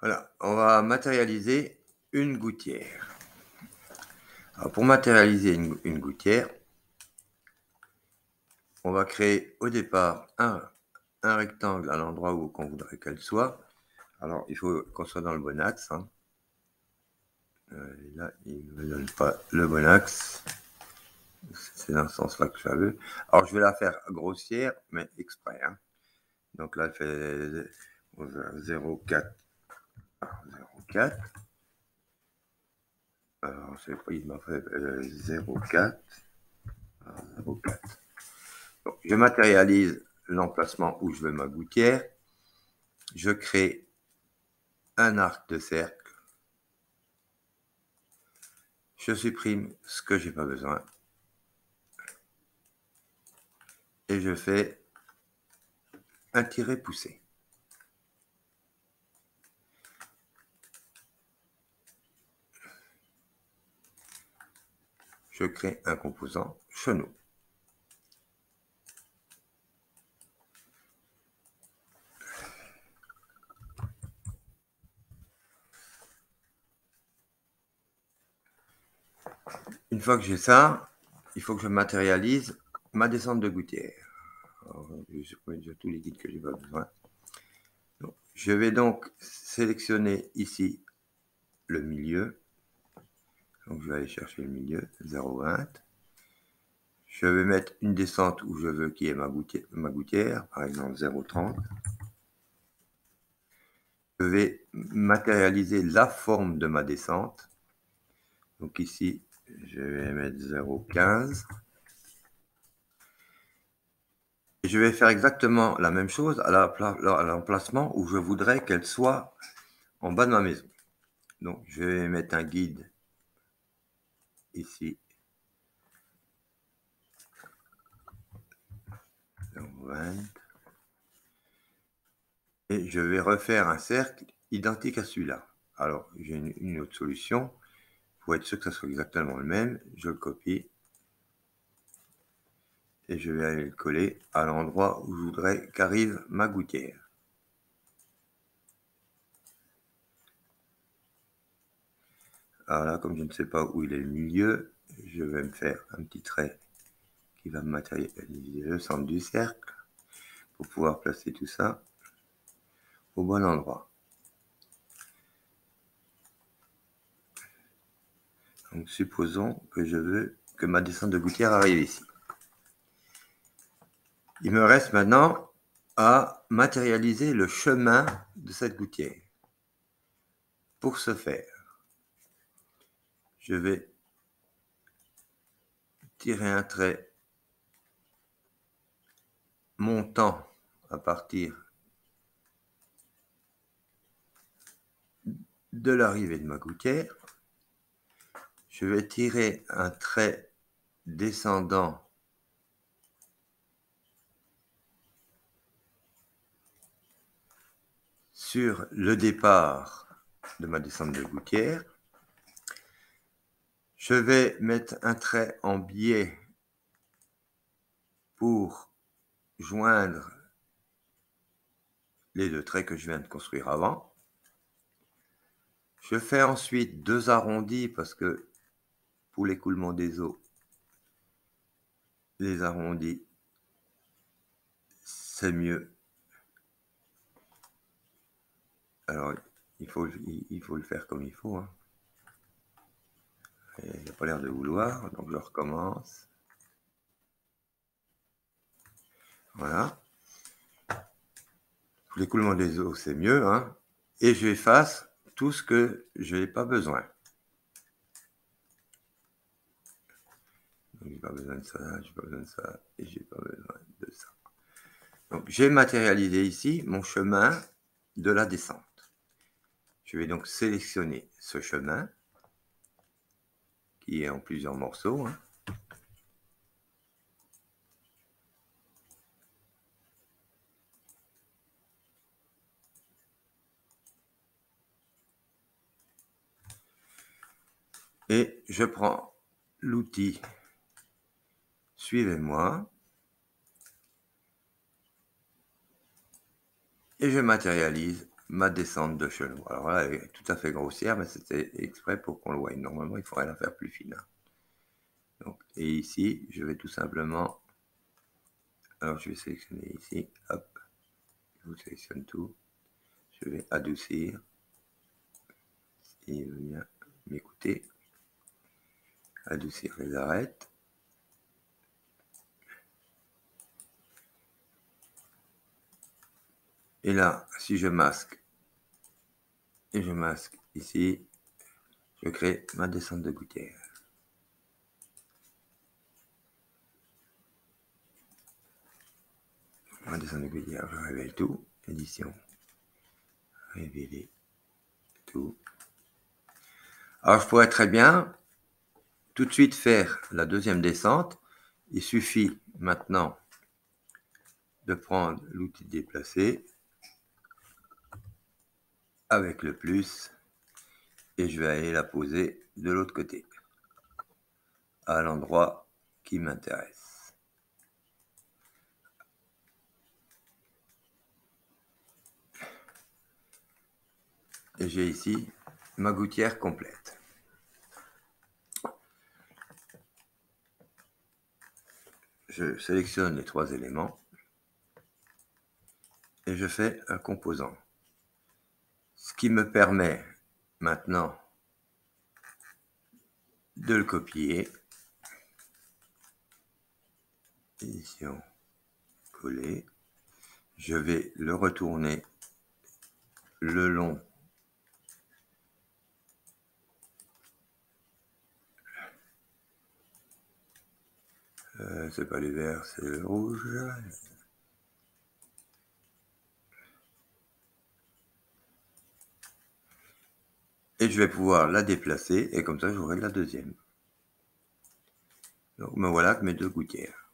Voilà, on va matérialiser une gouttière. Alors pour matérialiser une gouttière, on va créer au départ un rectangle à l'endroit où on voudrait qu'elle soit. Alors il faut qu'on soit dans le bon axe. Hein. Là, il ne me donne pas le bon axe. C'est dans ce sens-là que je la veux. Alors je vais la faire grossière, mais exprès. Hein. Donc là, elle fait 0,4. 0,4. Alors, c'est pas, il m'a fait 0,4. 0,4. Donc, je matérialise l'emplacement où je veux ma gouttière. Je crée un arc de cercle. Je supprime ce que j'ai pas besoin. Et je fais un tiret poussé. Je crée un composant cheneau. Une fois que j'ai ça, il faut que je matérialise ma descente de gouttière. Alors, je supprime déjà tous les guides que j'ai pas besoin. Donc, je vais donc sélectionner ici le milieu. Donc je vais aller chercher le milieu, 0,20. Je vais mettre une descente où je veux qu'il y ait ma gouttière, par exemple 0,30. Je vais matérialiser la forme de ma descente. Donc ici, je vais mettre 0,15. Et je vais faire exactement la même chose à l'emplacement où je voudrais qu'elle soit en bas de ma maison. Donc je vais mettre un guide ici. 0,20. Et je vais refaire un cercle identique à celui-là. Alors, j'ai une autre solution. Pour être sûr que ça soit exactement le même, je le copie. Et je vais aller le coller à l'endroit où je voudrais qu'arrive ma gouttière. Alors là, comme je ne sais pas où il est le milieu, je vais me faire un petit trait qui va me matérialiser le centre du cercle pour pouvoir placer tout ça au bon endroit. Donc supposons que je veux que ma descente de gouttière arrive ici. Il me reste maintenant à matérialiser le chemin de cette gouttière. Pour ce faire, je vais tirer un trait montant à partir de l'arrivée de ma gouttière. Je vais tirer un trait descendant sur le départ de ma descente de gouttière. Je vais mettre un trait en biais pour joindre les deux traits que je viens de construire avant. Je fais ensuite deux arrondis parce que pour l'écoulement des eaux, les arrondis, c'est mieux. Alors, il faut le faire comme il faut. Hein. Il n'a pas l'air de vouloir, donc je recommence. Voilà. Pour l'écoulement des eaux, c'est mieux. Hein. Et j'efface tout ce que je n'ai pas besoin. J'ai pas besoin de ça, j'ai pas besoin de ça, et j'ai pas besoin de ça. Donc, j'ai matérialisé ici mon chemin de la descente. Je vais donc sélectionner ce chemin, qui est en plusieurs morceaux. Hein. Et je prends l'outil Suivez-moi. Et je matérialise ma descente de chelon. Alors là, elle est tout à fait grossière, mais c'était exprès pour qu'on le voie. Normalement, il faudrait la faire plus fine. Donc, et ici, je vais tout simplement... Alors, je vais sélectionner ici. Hop. Je vous sélectionne tout. Je vais adoucir. Il veut bien m'écouter. Adoucir les arêtes. Et là, si je masque, et je masque ici, je crée ma descente de gouttière. Ma descente de gouttière, je révèle tout. Édition. Révéler tout. Alors, je pourrais très bien tout de suite faire la deuxième descente. Il suffit maintenant de prendre l'outil de déplacer avec le plus et je vais aller la poser de l'autre côté à l'endroit qui m'intéresse. Et j'ai ici ma gouttière complète. Je sélectionne les trois éléments et je fais un composant. Ce qui me permet maintenant de le copier. Édition, coller. Je vais le retourner le long c'est pas le vert, c'est le rouge. Et je vais pouvoir la déplacer et comme ça j'aurai la deuxième. Donc me voilà avec mes deux gouttières.